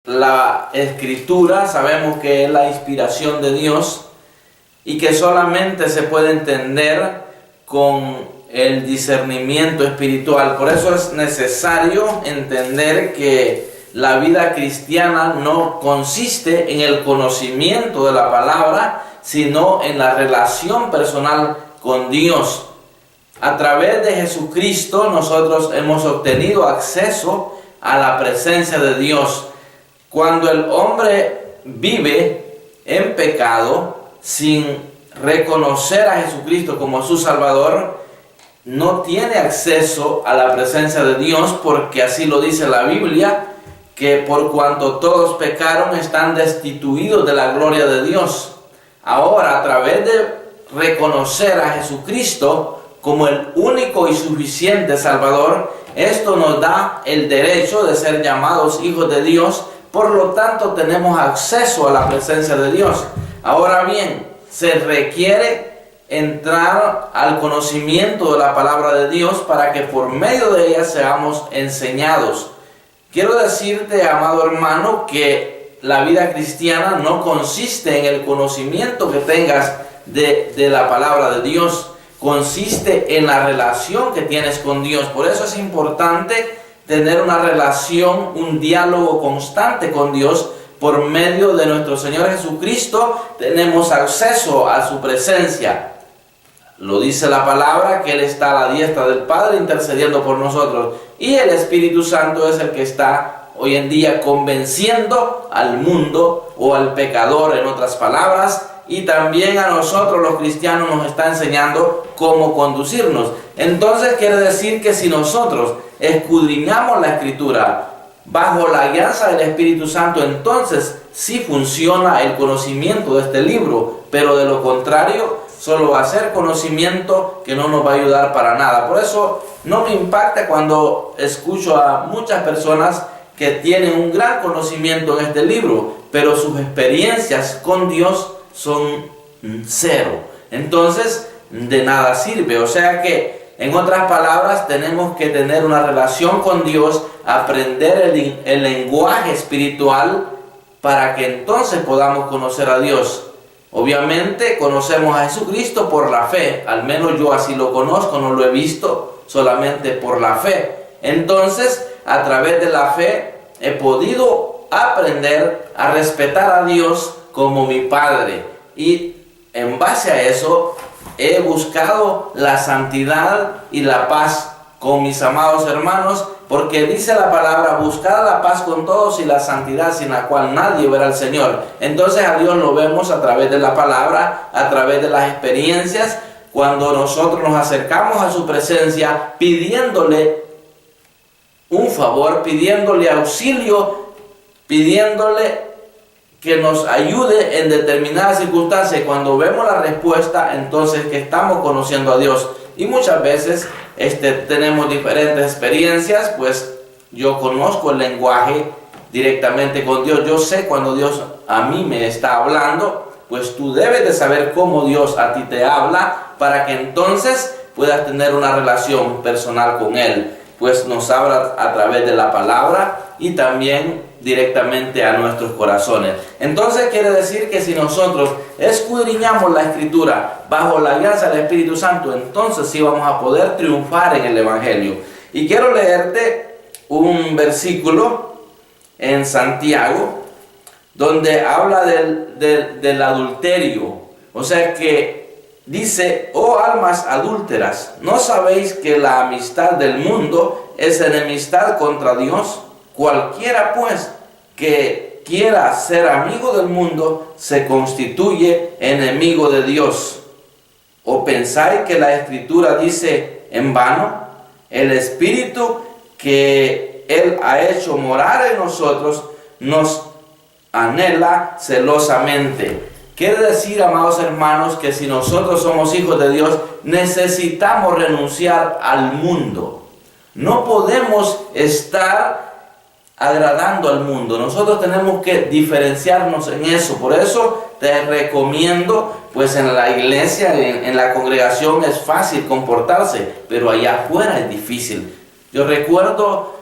la Escritura sabemos que es la inspiración de Dios y que solamente se puede entender con el discernimiento espiritual. Por eso es necesario entender que la vida cristiana no consiste en el conocimiento de la palabra, sino en la relación personal con Dios. A través de Jesucristo nosotros hemos obtenido acceso a la presencia de Dios. Cuando el hombre vive en pecado sin reconocer a Jesucristo como su Salvador, no tiene acceso a la presencia de Dios, porque así lo dice la Biblia, que por cuanto todos pecaron están destituidos de la gloria de Dios. Ahora, a través de reconocer a Jesucristo como el único y suficiente Salvador, esto nos da el derecho de ser llamados hijos de Dios. Por lo tanto, tenemos acceso a la presencia de Dios. Ahora bien, se requiere entrar al conocimiento de la palabra de Dios para que por medio de ella seamos enseñados. Quiero decirte, amado hermano, que la vida cristiana no consiste en el conocimiento que tengas de la palabra de Dios. Consiste en la relación que tienes con Dios. Por eso es importante tener una relación, un diálogo constante con Dios. Por medio de nuestro Señor Jesucristo tenemos acceso a su presencia. Lo dice la palabra, que Él está a la diestra del Padre intercediendo por nosotros. Y el Espíritu Santo es el que está hoy en día convenciendo al mundo o al pecador, en otras palabras. Y también a nosotros los cristianos nos está enseñando cómo conducirnos. Entonces quiere decir que si nosotros escudriñamos la Escritura bajo la guianza del Espíritu Santo, entonces sí funciona el conocimiento de este libro. Pero de lo contrario, solo va a ser conocimiento que no nos va a ayudar para nada. Por eso no me impacta cuando escucho a muchas personas que tienen un gran conocimiento en este libro, pero sus experiencias con Dios son cero. Entonces, de nada sirve. O sea que, en otras palabras, tenemos que tener una relación con Dios, aprender el lenguaje espiritual para que entonces podamos conocer a Dios. Obviamente conocemos a Jesucristo por la fe, al menos yo así lo conozco, no lo he visto, solamente por la fe. Entonces, a través de la fe he podido aprender a respetar a Dios como mi Padre, y en base a eso he buscado la santidad y la paz con mis amados hermanos, porque dice la palabra: buscar la paz con todos y la santidad, sin la cual nadie verá al Señor. Entonces a Dios lo vemos a través de la palabra, a través de las experiencias, cuando nosotros nos acercamos a su presencia pidiéndole un favor, pidiéndole auxilio, pidiéndole que nos ayude en determinadas circunstancias. Cuando vemos la respuesta, entonces que estamos conociendo a Dios. Y muchas veces tenemos diferentes experiencias. Pues yo conozco el lenguaje directamente con Dios. Yo sé cuando Dios a mí me está hablando. Pues tú debes de saber cómo Dios a ti te habla, para que entonces puedas tener una relación personal con Él. Pues nos habla a través de la palabra y también directamente a nuestros corazones. Entonces quiere decir que si nosotros escudriñamos la Escritura bajo la guianza del Espíritu Santo, entonces sí vamos a poder triunfar en el Evangelio. Y quiero leerte un versículo en Santiago, donde habla del adulterio. O sea que dice: oh almas adúlteras, ¿no sabéis que la amistad del mundo es enemistad contra Dios? Cualquiera pues que quiera ser amigo del mundo se constituye enemigo de Dios. ¿O pensáis que la Escritura dice en vano? El Espíritu que Él ha hecho morar en nosotros nos anhela celosamente. Quiere decir, amados hermanos, que si nosotros somos hijos de Dios, necesitamos renunciar al mundo. No podemos estar agradando al mundo. Nosotros tenemos que diferenciarnos en eso. Por eso te recomiendo, pues en la iglesia, en la congregación es fácil comportarse, pero allá afuera es difícil. Yo recuerdo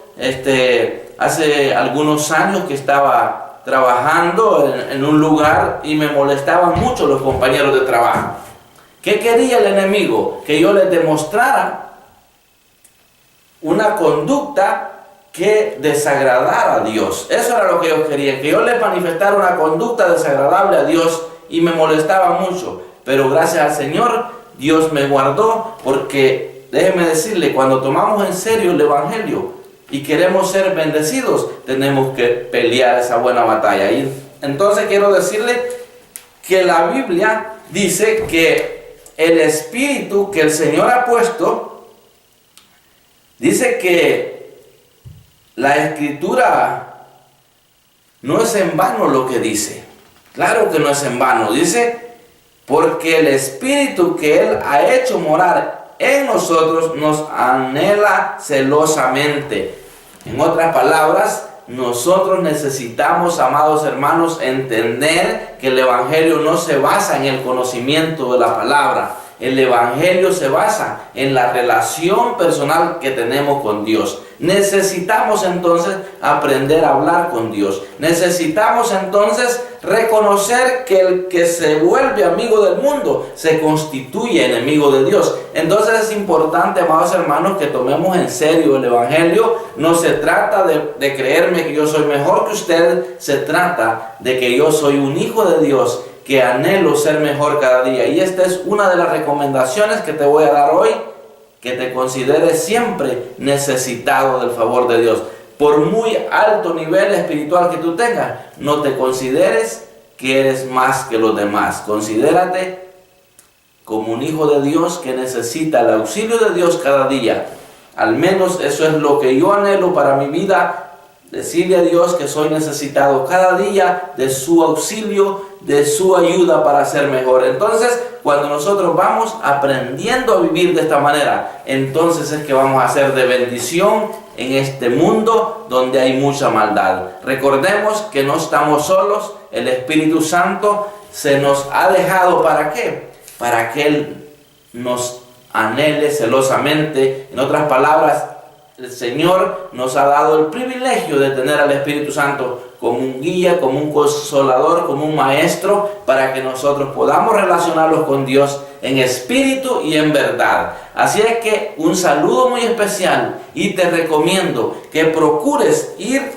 hace algunos años que estaba trabajando en un lugar y me molestaban mucho los compañeros de trabajo. ¿Qué quería el enemigo? Que yo les demostrara una conducta que desagradara a Dios. Eso era lo que yo quería, que yo les manifestara una conducta desagradable a Dios, y me molestaba mucho. Pero gracias al Señor, Dios me guardó, porque déjeme decirle, cuando tomamos en serio el Evangelio y queremos ser bendecidos, tenemos que pelear esa buena batalla. Y entonces quiero decirle que la Biblia dice que el Espíritu que el Señor ha puesto, dice que la Escritura no es en vano lo que dice. Claro que no es en vano. Dice, porque el Espíritu que Él ha hecho morar en nosotros nos anhela celosamente. En otras palabras, nosotros necesitamos, amados hermanos, entender que el Evangelio no se basa en el conocimiento de la palabra. El Evangelio se basa en la relación personal que tenemos con Dios. Necesitamos entonces aprender a hablar con Dios. Necesitamos entonces reconocer que el que se vuelve amigo del mundo se constituye enemigo de Dios. Entonces es importante, amados hermanos, que tomemos en serio el Evangelio. No se trata de creerme que yo soy mejor que usted. Se trata de que yo soy un hijo de Dios, que anhelo ser mejor cada día. Y esta es una de las recomendaciones que te voy a dar hoy, que te consideres siempre necesitado del favor de Dios. Por muy alto nivel espiritual que tú tengas, no te consideres que eres más que los demás. Considérate como un hijo de Dios que necesita el auxilio de Dios cada día. Al menos eso es lo que yo anhelo para mi vida. Decirle a Dios que soy necesitado cada día de su auxilio, de su ayuda para ser mejor. Entonces, cuando nosotros vamos aprendiendo a vivir de esta manera, entonces es que vamos a ser de bendición en este mundo donde hay mucha maldad. Recordemos que no estamos solos. El Espíritu Santo se nos ha dejado, ¿para qué? Para que Él nos anhele celosamente. En otras palabras, el Señor nos ha dado el privilegio de tener al Espíritu Santo como un guía, como un consolador, como un maestro, para que nosotros podamos relacionarnos con Dios en espíritu y en verdad. Así es que un saludo muy especial, y te recomiendo que procures ir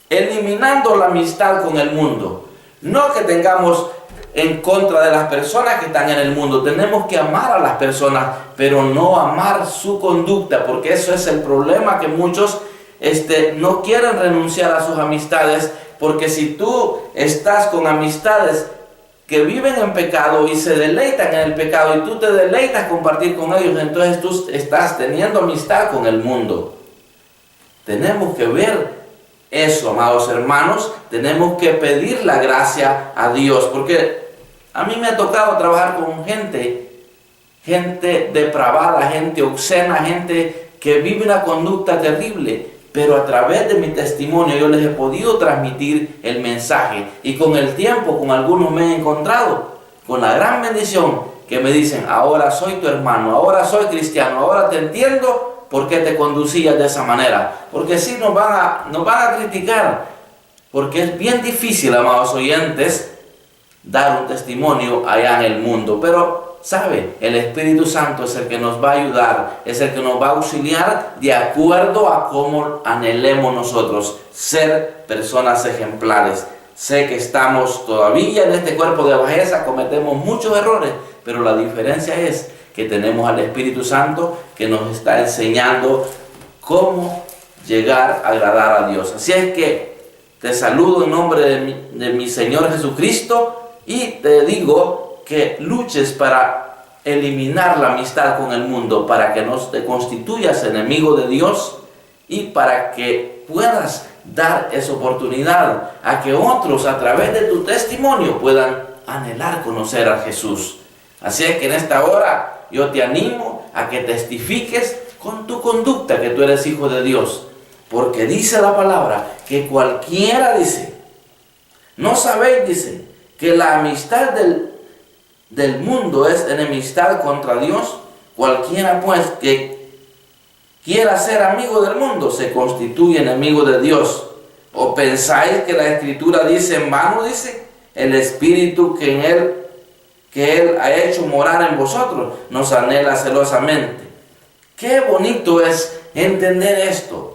eliminando la amistad con el mundo. No que tengamos en contra de las personas que están en el mundo. Tenemos que amar a las personas, pero no amar su conducta, porque eso es el problema, que muchos no quieren renunciar a sus amistades, porque si tú estás con amistades que viven en pecado y se deleitan en el pecado, y tú te deleitas compartir con ellos, entonces tú estás teniendo amistad con el mundo. Tenemos que ver eso, amados hermanos. Tenemos que pedir la gracia a Dios, porque a mí me ha tocado trabajar con gente depravada, gente obscena, gente que vive una conducta terrible, pero a través de mi testimonio yo les he podido transmitir el mensaje, y con el tiempo con algunos me he encontrado con la gran bendición que me dicen: ahora soy tu hermano, ahora soy cristiano, ahora te entiendo por qué te conducías de esa manera. Porque sí, nos van a criticar, porque es bien difícil, amados oyentes, dar un testimonio allá en el mundo. Pero, ¿sabe? El Espíritu Santo es el que nos va a ayudar, es el que nos va a auxiliar de acuerdo a cómo anhelemos nosotros ser personas ejemplares. Sé que estamos todavía en este cuerpo de bajeza, cometemos muchos errores, pero la diferencia es que tenemos al Espíritu Santo que nos está enseñando cómo llegar a agradar a Dios. Así es que te saludo en nombre de mi Señor Jesucristo, y te digo que luches para eliminar la amistad con el mundo, para que no te constituyas enemigo de Dios, y para que puedas dar esa oportunidad a que otros, a través de tu testimonio, puedan anhelar conocer a Jesús. Así es que en esta hora yo te animo a que testifiques con tu conducta que tú eres hijo de Dios, porque dice la palabra que cualquiera, dice, ¿no sabéis? Dice que la amistad del mundo es enemistad contra Dios. Cualquiera pues que quiera ser amigo del mundo, se constituye enemigo de Dios. ¿O pensáis que la Escritura dice en vano, dice, el Espíritu que Él ha hecho morar en vosotros, nos anhela celosamente? Qué bonito es entender esto.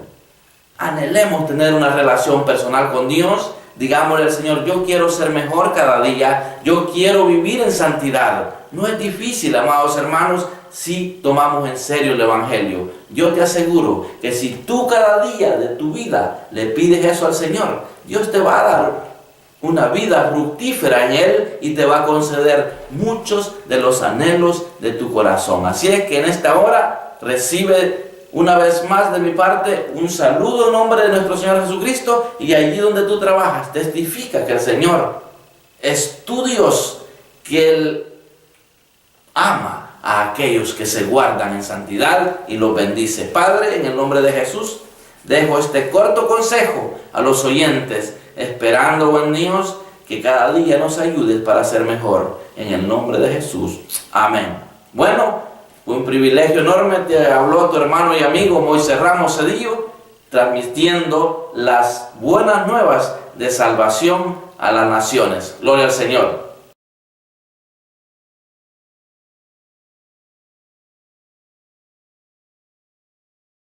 Anhelemos tener una relación personal con Dios. Digámosle al Señor, yo quiero ser mejor cada día, yo quiero vivir en santidad. No es difícil, amados hermanos, si tomamos en serio el Evangelio. Yo te aseguro que si tú cada día de tu vida le pides eso al Señor, Dios te va a dar una vida fructífera en Él y te va a conceder muchos de los anhelos de tu corazón. Así es que en esta hora recibe una vez más de mi parte un saludo en nombre de nuestro Señor Jesucristo, y allí donde tú trabajas testifica que el Señor es tu Dios, que Él ama a aquellos que se guardan en santidad y los bendice. Padre, en el nombre de Jesús, dejo este corto consejo a los oyentes, esperando, buen Dios, que cada día nos ayudes para ser mejor. En el nombre de Jesús. Amén. Bueno, fue un privilegio enorme. Te habló tu hermano y amigo Moisés Ramos Cedillo, transmitiendo las buenas nuevas de salvación a las naciones. Gloria al Señor.